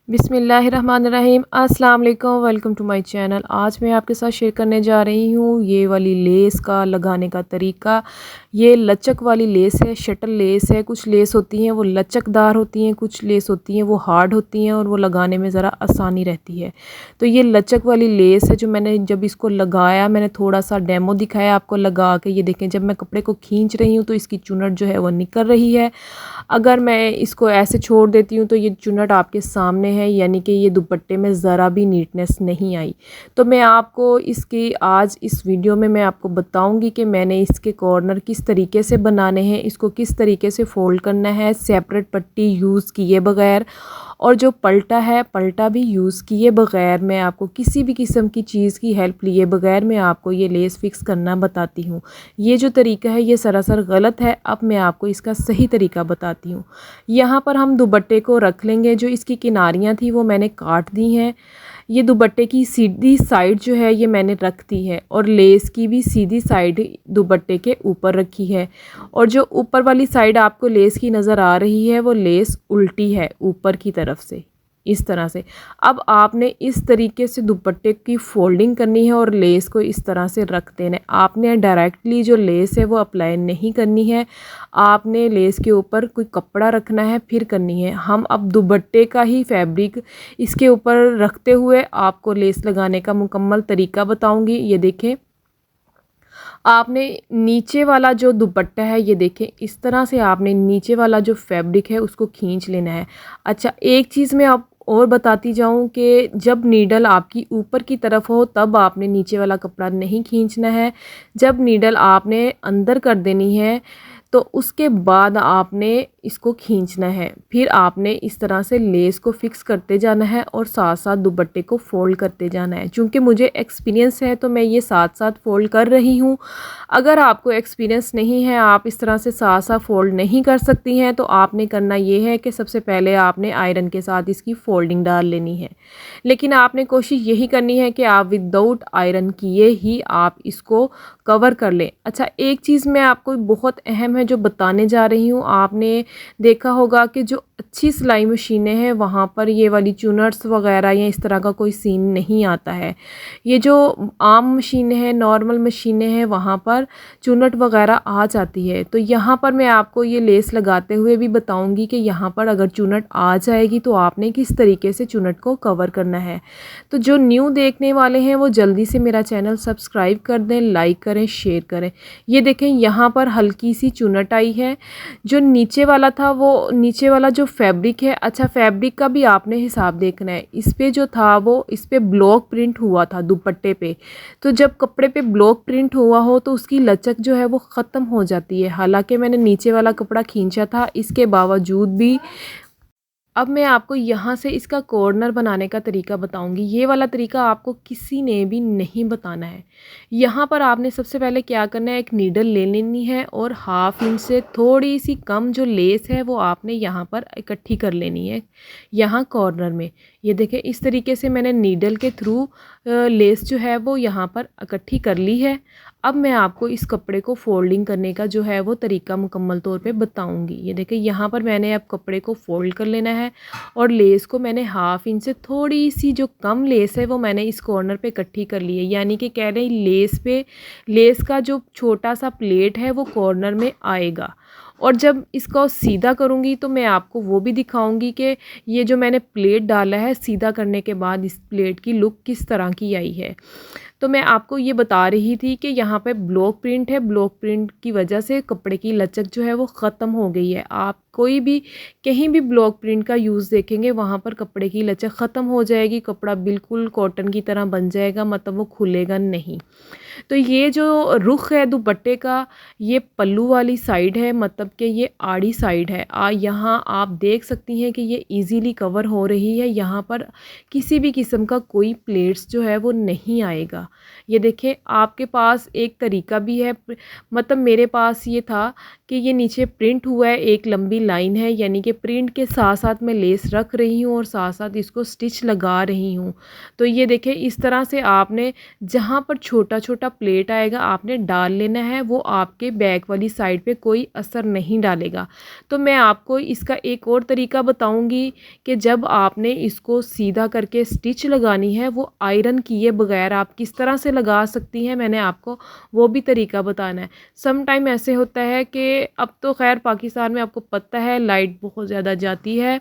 बिस्मिल्लाहिर्रहमानिर्रहीम। अस्सलाम वालेकुम, वेलकम टू माय चैनल। आज मैं आपके साथ शेयर करने जा रही हूँ ये वाली लेस का लगाने का तरीका। ये लचक वाली लेस है, शटल लेस है। कुछ लेस होती हैं वो लचकदार होती हैं, कुछ लेस होती हैं वो हार्ड होती हैं और वो लगाने में ज़रा आसानी रहती है। तो ये लचक वाली लेस है जो मैंने जब इसको लगाया, मैंने थोड़ा सा डेमो दिखाया आपको लगा के। ये देखें, जब मैं कपड़े को खींच रही हूँ तो इसकी चुनट जो है वो निकल रही है। अगर मैं इसको ऐसे छोड़ देती हूँ तो ये चुनट आपके सामने है, यानी कि ये दुपट्टे में ज़रा भी नीटनेस नहीं आई। तो मैं आपको इसकी आज इस वीडियो में मैं आपको बताऊंगी कि मैंने इसके कॉर्नर किस तरीके से बनाने हैं, इसको किस तरीके से फ़ोल्ड करना है सेपरेट पट्टी यूज़ किए बगैर, और जो पलटा है पलटा भी यूज़ किए बगैर, मैं आपको किसी भी किस्म की चीज़ की हेल्प लिए बगैर मैं आपको ये लेस फिक्स करना बताती हूँ। ये जो तरीका है ये सरासर गलत है। अब मैं आपको इसका सही तरीका बताती हूँ। यहाँ पर हम दुपट्टे को रख लेंगे। जो इसकी किनारियाँ थी वो मैंने काट दी हैं। ये दुपट्टे की सीधी साइड जो है ये मैंने रख दी है और लेस की भी सीधी साइड दुपट्टे के ऊपर रखी है। और जो ऊपर वाली साइड आपको लेस की नज़र आ रही है वो लेस उल्टी है ऊपर की तरफ से, इस तरह से। अब आपने इस तरीके से दुपट्टे की फोल्डिंग करनी है और लेस को इस तरह से रख देना है। आपने डायरेक्टली जो लेस है वो अप्लाई नहीं करनी है, आपने लेस के ऊपर कोई कपड़ा रखना है फिर करनी है। हम अब दुपट्टे का ही फैब्रिक इसके ऊपर रखते हुए आपको लेस लगाने का मुकम्मल तरीका बताऊंगी। ये देखें, आपने नीचे वाला जो दुपट्टा है ये देखें, इस तरह से आपने नीचे वाला जो फैब्रिक है उसको खींच लेना है। अच्छा, एक चीज़ मैं आप और बताती जाऊं कि जब नीडल आपकी ऊपर की तरफ हो तब आपने नीचे वाला कपड़ा नहीं खींचना है। जब नीडल आपने अंदर कर देनी है तो उसके बाद आपने इसको खींचना है। फिर आपने इस तरह से लेस को फिक्स करते जाना है और साथ साथ दुपट्टे को फोल्ड करते जाना है। चूँकि मुझे एक्सपीरियंस है तो मैं ये साथ साथ फोल्ड कर रही हूँ। अगर आपको एक्सपीरियंस नहीं है, आप इस तरह से साथ साथ फोल्ड नहीं कर सकती हैं, तो आपने करना ये है कि सबसे पहले आपने आयरन के साथ इसकी फोल्डिंग डाल लेनी है। लेकिन आपने कोशिश यही करनी है कि आप विदाउट आयरन किए ही आप इसको कवर कर लें। अच्छा, एक चीज़ मैं आपको बहुत अहम है जो बताने जा रही हूँ। आपने देखा होगा कि जो अच्छी सिलाई मशीनें हैं वहाँ पर ये वाली चुनट्स वगैरह या इस तरह का कोई सीन नहीं आता है। ये जो आम मशीनें हैं, नॉर्मल मशीनें हैं, वहाँ पर चुनट वगैरह आ जाती है। तो यहाँ पर मैं आपको ये लेस लगाते हुए भी बताऊँगी कि यहाँ पर अगर चुनट आ जाएगी तो आपने किस तरीके से चुनट को कवर करना है। तो जो न्यू देखने वाले हैं वो जल्दी से मेरा चैनल सब्सक्राइब कर दें, लाइक करें, शेयर करें। ये देखें, यहाँ पर हल्की सी चुनट आई है। जो नीचे वाला था वो नीचे वाला जो फैब्रिक है, अच्छा फैब्रिक का भी आपने हिसाब देखना है। इस पे जो था वो इस पे ब्लॉक प्रिंट हुआ था दुपट्टे पे। तो जब कपड़े पे ब्लॉक प्रिंट हुआ हो तो उसकी लचक जो है वो ख़त्म हो जाती है। हालांकि मैंने नीचे वाला कपड़ा खींचा था, इसके बावजूद भी। अब मैं आपको यहाँ से इसका कॉर्नर बनाने का तरीका बताऊंगी। ये वाला तरीका आपको किसी ने भी नहीं बताना है। यहाँ पर आपने सबसे पहले क्या करना है, एक नीडल ले लेनी है और हाफ इंच से थोड़ी सी कम जो लेस है वो आपने यहाँ पर इकट्ठी कर लेनी है, यहाँ कॉर्नर में। ये देखें, इस तरीके से मैंने नीडल के थ्रू लेस जो है वो यहाँ पर इकट्ठी कर ली है। अब मैं आपको इस कपड़े को फोल्डिंग करने का जो है वो तरीका मुकम्मल तौर पे बताऊंगी। ये देखिए, यहाँ पर मैंने अब कपड़े को फोल्ड कर लेना है और लेस को मैंने हाफ इंच से थोड़ी सी जो कम लेस है वो मैंने इस कॉर्नर पे इकट्ठी कर ली है। यानी कि कह रहे हैं लेस पे, लेस का जो छोटा सा प्लेट है वो कॉर्नर में आएगा। और जब इसको सीधा करूँगी तो मैं आपको वो भी दिखाऊंगी कि ये जो मैंने प्लेट डाला है सीधा करने के बाद इस प्लेट की लुक किस तरह की आई है। तो मैं आपको ये बता रही थी कि यहाँ पे ब्लॉक प्रिंट है, ब्लॉक प्रिंट की वजह से कपड़े की लचक जो है वो ख़त्म हो गई है। आप कोई भी कहीं भी ब्लॉक प्रिंट का यूज़ देखेंगे वहाँ पर कपड़े की लचक ख़त्म हो जाएगी, कपड़ा बिल्कुल कॉटन की तरह बन जाएगा, मतलब वो खुलेगा नहीं। तो ये जो रुख है दुपट्टे का, ये पल्लू वाली साइड है, मतलब कि ये आड़ी साइड है। यहाँ आप देख सकती हैं कि ये इजीली कवर हो रही है। यहाँ पर किसी भी किस्म का कोई प्लेट्स जो है वो नहीं आएगा। ये देखें, आपके पास एक तरीका भी है, मतलब मेरे पास ये था कि ये नीचे प्रिंट हुआ है, एक लंबी लाइन है, यानी कि प्रिंट के साथ साथ मैं लेस रख रही हूँ और साथ साथ इसको स्टिच लगा रही हूँ। तो ये देखें, इस तरह से आपने जहाँ पर छोटा छोटा प्लेट आएगा आपने डाल लेना है, वो आपके बैक वाली साइड पे कोई असर नहीं डालेगा। तो मैं आपको इसका एक और तरीका बताऊंगी कि जब आपने इसको सीधा करके स्टिच लगानी है, वो आयरन किए बगैर आप किस तरह से लगा सकती हैं, मैंने आपको वो भी तरीका बताना है। सम टाइम ऐसे होता है कि अब तो खैर पाकिस्तान में आपको पता है लाइट बहुत ज़्यादा जाती है,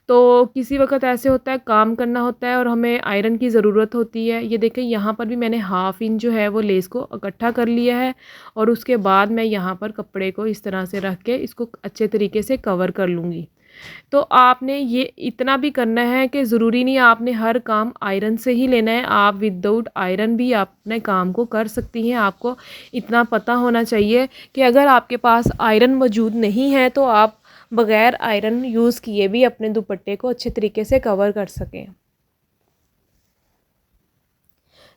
तो किसी वक्त ऐसे होता है काम करना होता है और हमें आयरन की ज़रूरत होती है। ये देखें, यहाँ पर भी मैंने हाफ इंच जो है वो लेस को इकट्ठा कर लिया है और उसके बाद मैं यहाँ पर कपड़े को इस तरह से रख के इसको अच्छे तरीके से कवर कर लूँगी। तो आपने ये इतना भी करना है कि ज़रूरी नहीं आपने हर काम आयरन से ही लेना है, आप विदाउट आयरन भी आप अपने काम को कर सकती हैं। आपको इतना पता होना चाहिए कि अगर आपके पास आयरन मौजूद नहीं है तो आप बग़ैर आयरन यूज़ किए भी अपने दुपट्टे को अच्छे तरीके से कवर कर सकें।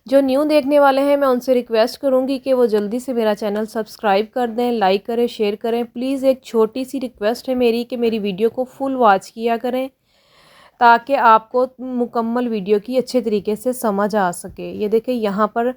जो न्यू देखने वाले हैं मैं उनसे रिक्वेस्ट करूंगी कि वो जल्दी से मेरा चैनल सब्सक्राइब कर दें, लाइक करें, शेयर करें। प्लीज़ एक छोटी सी रिक्वेस्ट है मेरी कि मेरी वीडियो को फुल वॉच किया करें ताकि आपको मुकम्मल वीडियो की अच्छे तरीके से समझ आ सके। ये देखें, यहाँ पर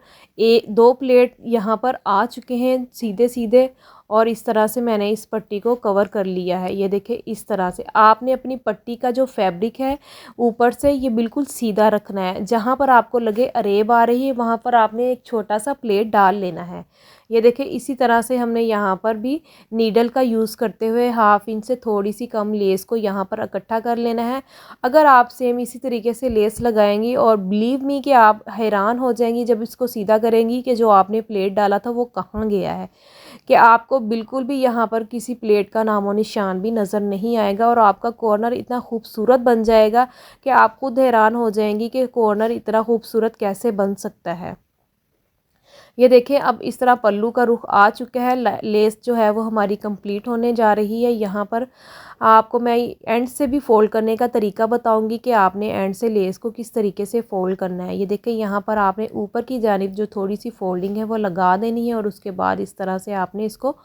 दो प्लेट यहाँ पर आ चुके हैं सीधे सीधे और इस तरह से मैंने इस पट्टी को कवर कर लिया है। ये देखें, इस तरह से आपने अपनी पट्टी का जो फैब्रिक है ऊपर से ये बिल्कुल सीधा रखना है। जहाँ पर आपको लगे अरेब आ रही है वहाँ पर आपने एक छोटा सा प्लेट डाल लेना है। ये देखें, इसी तरह से हमने यहाँ पर भी नीडल का यूज़ करते हुए हाफ इंच से थोड़ी सी कम लेस को यहाँ पर इकट्ठा कर लेना है। अगर आप सेम इसी तरीके से लेस लगाएंगी और बिलीव मी कि आप हैरान हो जाएंगी जब इसको सीधा करेंगी कि जो आपने प्लेट डाला था वो कहाँ गया है, कि आपको बिल्कुल भी यहाँ पर किसी प्लेट का नामो निशान भी नज़र नहीं आएगा और आपका कॉर्नर इतना खूबसूरत बन जाएगा कि आप खुद हैरान हो जाएंगी कि कॉर्नर इतना खूबसूरत कैसे बन सकता है। ये देखें, अब इस तरह पल्लू का रुख आ चुका है, लेस जो है वो हमारी कंप्लीट होने जा रही है। यहाँ पर आपको मैं एंड से भी फ़ोल्ड करने का तरीका बताऊंगी कि आपने एंड से लेस को किस तरीके से फ़ोल्ड करना है। ये देखें, यहाँ पर आपने ऊपर की जानिब जो थोड़ी सी फोल्डिंग है वो लगा देनी है और उसके बाद इस तरह से आपने इसको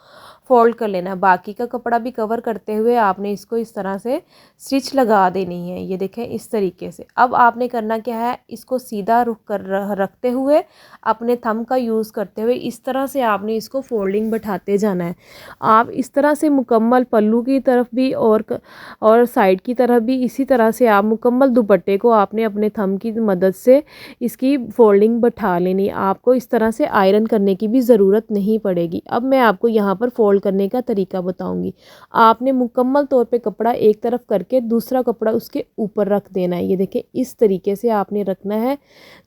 फ़ोल्ड कर लेना है। बाकी का कपड़ा भी कवर करते हुए आपने इसको इस तरह से स्टिच लगा देनी है। ये देखें, इस तरीके से। अब आपने करना क्या है, इसको सीधा रुख कर रखते हुए अपने थंब का यूज़ करते हुए इस तरह से आपने इसको फोल्डिंग बैठाते जाना है। आप इस तरह से मुकम्मल पल्लू की तरफ भी और साइड की तरफ भी इसी तरह से आप मुकम्मल दुपट्टे को आपने अपने थंब की मदद से इसकी फोल्डिंग बैठा लेनी। आपको इस तरह से आयरन करने की भी ज़रूरत नहीं पड़ेगी। अब मैं आपको यहाँ पर फोल्ड करने का तरीका बताऊँगी। आपने मुकम्मल तौर पे कपड़ा एक तरफ करके दूसरा कपड़ा उसके ऊपर रख देना है। ये देखें, इस तरीके से आपने रखना है,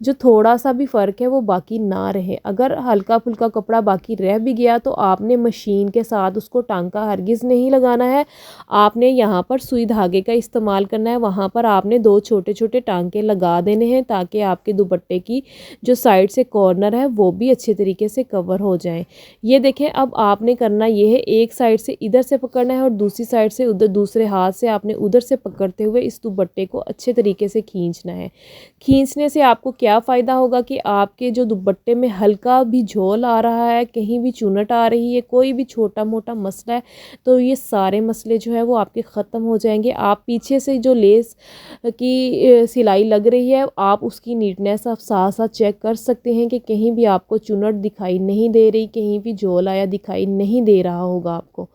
जो थोड़ा सा भी फ़र्क है वो बाकी ना रहे। अगर हल्का फुल्का कपड़ा बाकी रह भी गया तो आपने मशीन के साथ उसको टांका हरगिज़ नहीं लगाना है। आपने यहाँ पर सुई धागे का इस्तेमाल करना है, वहाँ पर आपने दो छोटे छोटे टांके लगा देने हैं ताकि आपके दुपट्टे की जो साइड से कॉर्नर है वो भी अच्छे तरीके से कवर हो जाए। ये देखें, अब आपने करना ये है, एक साइड से इधर से पकड़ना है और दूसरी साइड से उधर, दूसरे हाथ से आपने उधर से पकड़ते हुए इस दुपट्टे को अच्छे तरीके से खींचना है। खींचने से आपको क्या फ़ायदा होगा कि आपके जो दुपट्टे में हल्का भी झोल आ रहा है, कहीं भी चुनट आ रही है, कोई भी छोटा मोटा मसला है, तो ये सारे मसले जो है वो आपके ख़त्म हो जाएंगे। आप पीछे से जो लेस की सिलाई लग रही है आप उसकी नीटनेस आप साथ साथ चेक कर सकते हैं कि कहीं भी आपको चुनट दिखाई नहीं दे रही, कहीं भी झोल आया दिखाई नहीं दे रहा होगा आपको।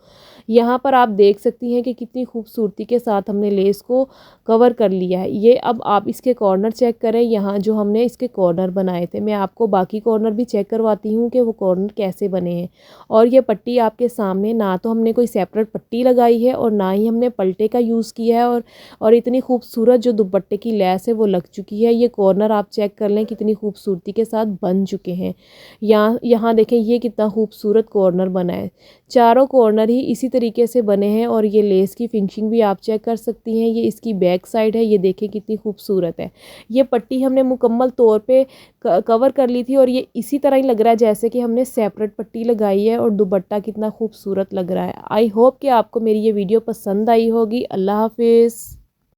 यहाँ पर आप देख सकती हैं कि कितनी खूबसूरती के साथ हमने लेस को कवर कर लिया है। ये अब आप इसके कॉर्नर चेक करें, यहाँ जो हमने इसके कॉर्नर बनाए थे, मैं आपको बाकी कॉर्नर भी चेक करवाती हूँ कि वो कॉर्नर कैसे बने हैं। और ये पट्टी आपके सामने, ना तो हमने कोई सेपरेट पट्टी लगाई है और ना ही हमने पलटे का यूज़ किया है, और इतनी खूबसूरत जो दुपट्टे की लेस है वो लग चुकी है। ये कॉर्नर आप चेक कर लें कितनी खूबसूरती के साथ बन चुके हैं। यहाँ देखें, ये कितना खूबसूरत कॉर्नर बना है, चारों कॉर्नर ही इसी तरीके से बने हैं। और ये लेस की फिनिशिंग भी आप चेक कर सकती हैं, ये इसकी बैक साइड है, ये देखें कितनी खूबसूरत है। ये पट्टी हमने मुकम्मल तौर पे कवर कर ली थी और ये इसी तरह ही लग रहा है जैसे कि हमने सेपरेट पट्टी लगाई है, और दुपट्टा कितना खूबसूरत लग रहा है। आई होप कि आपको मेरी ये वीडियो पसंद आई होगी। अल्लाह हाफिज़।